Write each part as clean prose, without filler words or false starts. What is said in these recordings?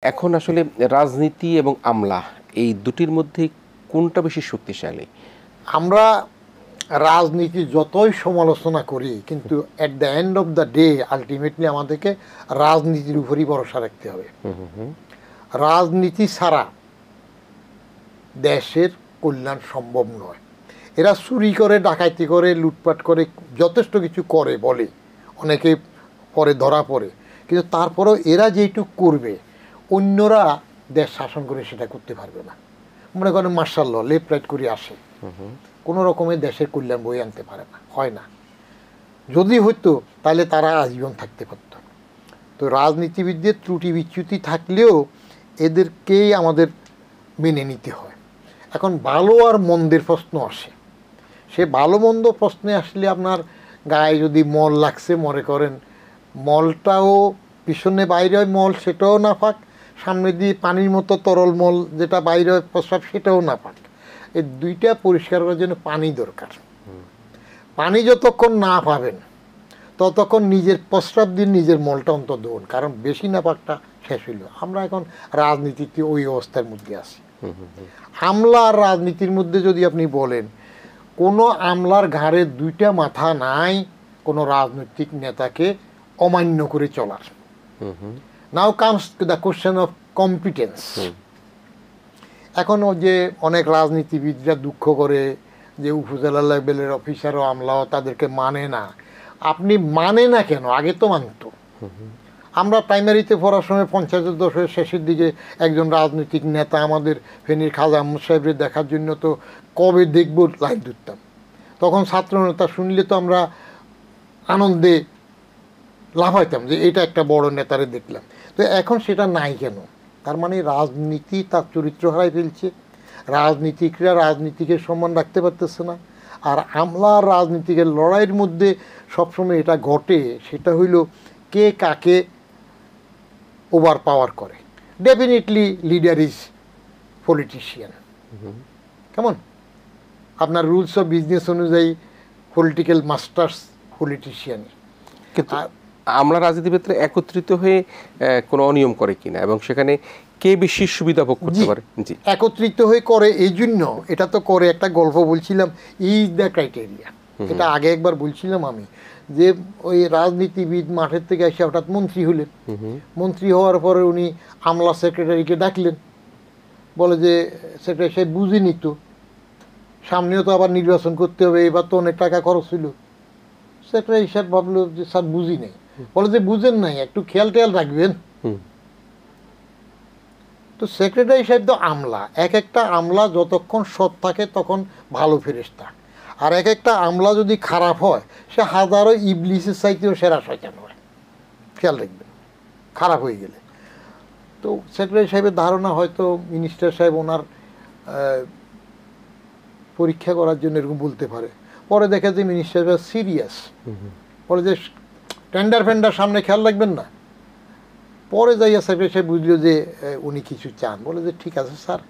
এখন আসলে রাজনীতি এবং আমলা এই দুটির মধ্যে কোনটা বেশি শক্তিশালী? আমরা রাজনীতি যতই সমালোচনা করি কিন্তু at the end of the day ultimately আমাদেরকে রাজনীতির উপরই ভরসা রাখতে হবে। রাজনীতি ছাড়া দেশের কল্যাণ সম্ভব নয়। এরা চুরি করে, ডাকাতি করে, লুটপাট করে, যথেষ্ট কিছু করে বলে, অনেকে পরে ধরা পড়ে, কিন্তু তারপরেও এরা যেটুকু করবে অন্যরা দেশ শাসন করে সেটা করতে পারবে না। মনে করেন মার্শাল ল, লেফট রাইট করে আসে, কোনো রকমের দেশের কল্যাণ বয়ে আনতে পারে না, হয় না। যদি হতো তাহলে তারা আজীবন থাকতে পারত। তো রাজনীতিবিদদের ত্রুটি বিচ্যুতি থাকলেও এদেরকেই আমাদের মেনে নিতে হয়। এখন ভালো আর মন্দের প্রশ্ন আসে, সে ভালো মন্দ প্রশ্নে আসলে আপনার গায়ে যদি মল লাগছে, মনে করেন মলটাও পিছনে বাইরে হয় মল, সেটাও না পাক, সামনে দিয়ে পানির মতো তরল মল যেটা বাইরে হয় প্রস্রাব, সেটাও না পাক। এই দুইটা পরিষ্কার করার জন্য পানি দরকার। পানি যতক্ষণ না পাবেন ততক্ষণ নিজের প্রস্রাব দিয়ে নিজের মলটা অন্তত দেবেন, কারণ বেশি না পাকটা শেষ হইল। আমরা এখন রাজনীতিতে ওই অবস্থার মধ্যে আছি। আমলা আর রাজনীতির মধ্যে যদি আপনি বলেন, কোনো আমলার ঘাড়ে দুইটা মাথা নাই কোনো রাজনৈতিক নেতাকে অমান্য করে চলার। নাও comes to the question of competence. এখনও যে অনেক রাজনীতিবিদরা দুঃখ করে যে উপজেলা লেভেলের অফিসারও আমলাও তাদেরকে মানে না। আপনি মানে না কেন? আগে তো মানত। আমরা প্রাইমারিতে পড়ার সময় 50-এর দশকের শেষের দিকে একজন রাজনৈতিক নেতা আমাদের ফেনীর খাজা আহমদ সাহেবের দেখার জন্য তো কবে দেখব লাইন ধরতাম। তখন ছাত্র নেতা শুনলে তো আমরা আনন্দে লাফাইতাম যে এটা একটা বড় নেতারে দেখলাম। তো এখন সেটা নাই কেন? তার মানে রাজনীতি তার চরিত্র হারাই ফেলছে, রাজনীতিকরা রাজনীতিকের সম্মান রাখতে পারতেছে না। আর আমলা আর রাজনীতিকের লড়াইয়ের মধ্যে সবসময় এটা ঘটে, সেটা হইল কে কাকে ওভার পাওয়ার করে। Definitely leader is politician. কেমন আপনার রুলস অফ বিজনেস অনুযায়ী পলিটিক্যাল মাস্টার্স পলিটিশিয়ানই। কিন্তু আমলা রাজনীতিবিদরা একত্রিত হয়ে কোনো অনিয়ম করে কিনা এবং সেখানে কে বেশি সুবিধা ভোগ করতে পারে? জি, একত্রিত হয়ে করে, এই জন্য এটা তো করে। একটা গল্প বলছিলাম, ইজ দ্য ক্রাইটেরিয়া। এটা আগে একবার বলছিলাম আমি, যে ওই রাজনীতিবিদ মাঠের থেকে এসে হঠাৎ মন্ত্রী হলেন। মন্ত্রী হওয়ার পরে উনি আমলা সেক্রেটারিকে ডাকলেন, বলে যে সেক্রেটারি সাহেব বুঝিনি তো, সামনেও তো আবার নির্বাচন করতে হবে, এবার তো অনেক টাকা খরচ ছিল। সেক্রেটারি সাহেব ভাবলো যে স্যার বুঝি নাই। বলে যে বুঝেন নাই, একটু খেয়াল টেয়াল রাখবেন। তো সেক্রেটারি সাহেব তো আমলা, এক একটা আমলা যতক্ষণ সৎ থাকে তখন ভালো ফেরেশতা, আর এক একটা আমলা যদি খারাপ হয় সে হাজারো ইবলিসের চাইতেও সেরা শয়তান হয়। খেয়াল রাখবেন খারাপ হয়ে গেলে। তো সেক্রেটারি সাহেবের ধারণা হয়তো মিনিস্টার সাহেব ওনার পরীক্ষা করার জন্য এরকম বলতে পারে। পরে দেখে যে মিনিস্টার সাহেব সিরিয়াস, পরে যে টেন্ডার ফেন্ডার সামনে খেয়াল রাখবেন না। পরে যাইয়া সেক্রেটারি সাহেব বুঝলো যে উনি কিছু চান, বলে যে ঠিক আছে স্যার,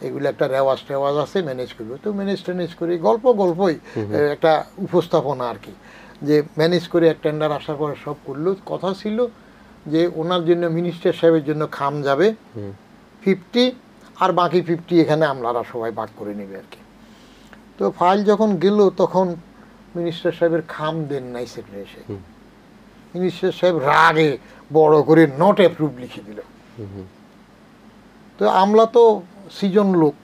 এগুলো একটা রেওয়াজ টেওয়াজ আছে, ম্যানেজ করবে। তো ম্যানেজ করে গল্পই একটা উপস্থাপনা আর কি, যে ম্যানেজ করে এক টেন্ডার আসার পরে সব করলো। কথা ছিল যে ওনার জন্য মিনিস্টার সাহেবের জন্য খাম যাবে 50, আর বাকি 50 এখানে আমলারা সবাই ভাগ করে নেবে আর কি। তো ফাইল যখন গেল তখন মিনিস্টার সাহেবের খাম দেন নাই সেক্রেটারি সাহেব। মিনিস্টার সাহেব রাগে বড় করে নট অ্যাপ্রুভ লিখে দিল। তো আমলা তো সিজন লোক,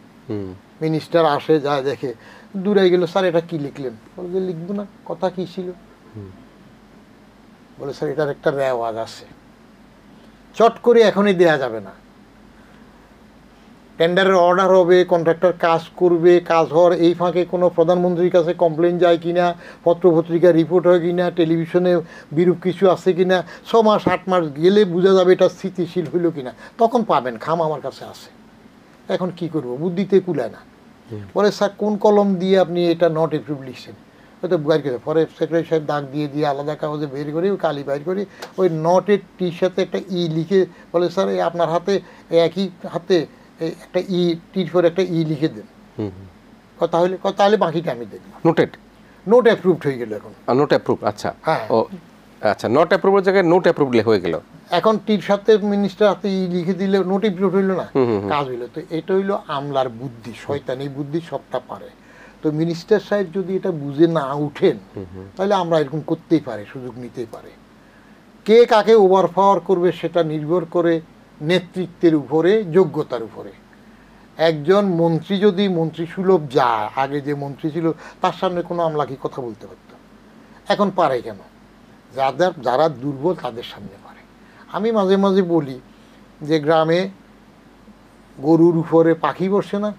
মিনিস্টার আসে যায় দেখে, দূরে গেল, স্যার এটা কি লিখলেন? বলে যে লিখবো না, কথা কি ছিল? বলে স্যার এটার একটা রেওয়াজ আছে, চট করে এখনই দেয়া যাবে না। টেন্ডারের অর্ডার হবে, কন্ট্রাক্টর কাজ করবে, কাজ হওয়ার এই ফাঁকে কোনো প্রধানমন্ত্রীর কাছে কমপ্লেন যায় কিনা, পত্রপত্রিকা রিপোর্ট হয় কিনা, টেলিভিশনে বিরূপ কিছু আছে কিনা, 6 মাস 8 মাস গেলে বোঝা যাবে এটা স্থিতিশীল হইল কিনা, তখন পাবেন খাম আমার কাছে আছে। এখন কি করব, বুদ্ধিতে কুলায় না। বলে স্যার কোন কলম দিয়ে আপনি এটা নট অ্যাপ্রুভ লিখছেন? হয়তো বাইর করে, পরে সেক্রেটারি সাহেব দাগ দিয়ে আলাদা কাগজে বের করে ওই কালি বাইর করে ওই নটের টির সাথে একটা ই লিখে, বলে স্যার এই আপনার হাতে একই হাতে একটা ই টির পরে একটা ই লিখে দেন। তাহলে বাকিটা আমি দেখব। নোট অ্যাপ্রুভড হয়ে গেল এখন। নোট অ্যাপ্রুভ, আচ্ছা। হ্যাঁ, ও আচ্ছা, নট অ্যাপ্রুভের জায়গায় নোট অ্যাপ্রুভ হয়ে গেল। এখন টির সাথে মিনিস্টার হাতে লিখে দিলে নোটিফিকেট হইলো না, কাজ হইলো। তো এটা হইলো আমলার বুদ্ধি, শয়তানি বুদ্ধি, সবটা পারে। তো মিনিস্টার সাহেব যদি এটা বুঝে না উঠেন তাহলে আমরা এরকম করতেই পারে, সুযোগ নিতেই পারে। কে কাকে ওভার পাওয়ার করবে সেটা নির্ভর করে নেতৃত্বের উপরে, যোগ্যতার উপরে। একজন মন্ত্রী যদি মন্ত্রী সুলভ যায়, আগে যে মন্ত্রী ছিল তার সামনে কোনো আমলা কি কথা বলতে পারত? এখন পারে কেন? যারা দুর্বল তাদের সামনে পারে। আমি মাঝে মাঝে বলি যে গ্রামে গরুর উপরে পাখি বসে না,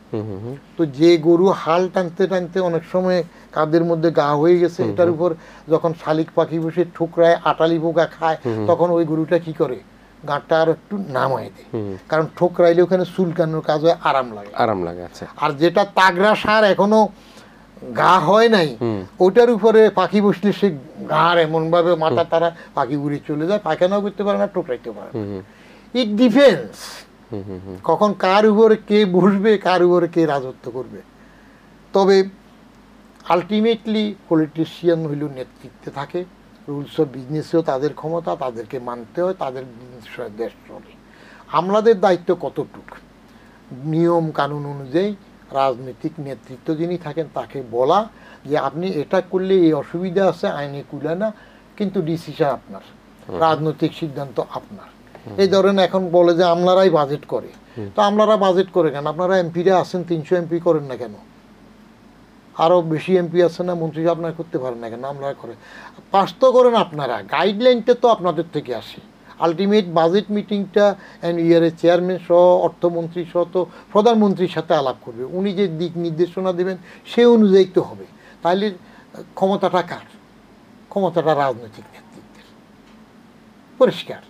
তো যে গরু হাল টানতে টানতে অনেক সময় কাদের মধ্যে গা হয়ে গেছে, এটার উপর যখন শালিক পাখি বসে ঠোকরায় আটালি পোকা খায়, তখন ওই গরুটা কি করে, গাঁটটা আর একটু নামায় দেয়, কারণ ঠোকরাইলে ওখানে চুলকানোর কাজ হয়, আরাম লাগে। আচ্ছা। আর যেটা তাগড়া সার এখনো গা হয় নাই, ওটার উপরে পাখি বসলে সে গাঁর এমন ভাবে মাথা তারা পাখি উড়ে চলে যায়, পায়খানাও করতে পারে না, টোকরাইতে পারে না। ইট ডিফেন্স কখন কার উপরে কে বসবে, কার উপরে কে রাজত্ব করবে। তবে আলটিমেটলি পলিটিশিয়ান হইল নেতৃত্বে থাকে, রুলস অফ বিজনেসেও তাদের ক্ষমতা, তাদেরকে মানতে হয়, তাদের দেশ চলে। আমলাদের দায়িত্ব কতটুকু, নিয়ম কানুন অনুযায়ী রাজনৈতিক নেতৃত্ব যিনি থাকেন তাকে বলা যে আপনি এটা করলে এই অসুবিধা আছে, আইনে কুলে না, কিন্তু ডিসিশন আপনার, রাজনৈতিক সিদ্ধান্ত আপনার। এই ধরেন এখন বলে যে আমলারাই বাজেট করে, তো আমলারা বাজেট করে কেন? আপনারা এমপিরা আছেন, 300 এমপি করেন না কেন? আরও বেশি এমপি আছে না, মন্ত্রী আপনারা করতে পারেন না কেন? আমলারা করে, পাস তো করেন আপনারা, গাইডলাইনটা তো আপনাদের থেকে আসে। আলটিমেট বাজেট মিটিংটা ইয়ারের চেয়ারম্যান সহ, অর্থমন্ত্রী সহ তো প্রধানমন্ত্রীর সাথে আলাপ করবে, উনি যে দিক নির্দেশনা দেবেন সে অনুযায়ী তো হবে। তাহলে ক্ষমতাটা কার? ক্ষমতাটা রাজনৈতিক নেতৃত্বের, পরিষ্কার।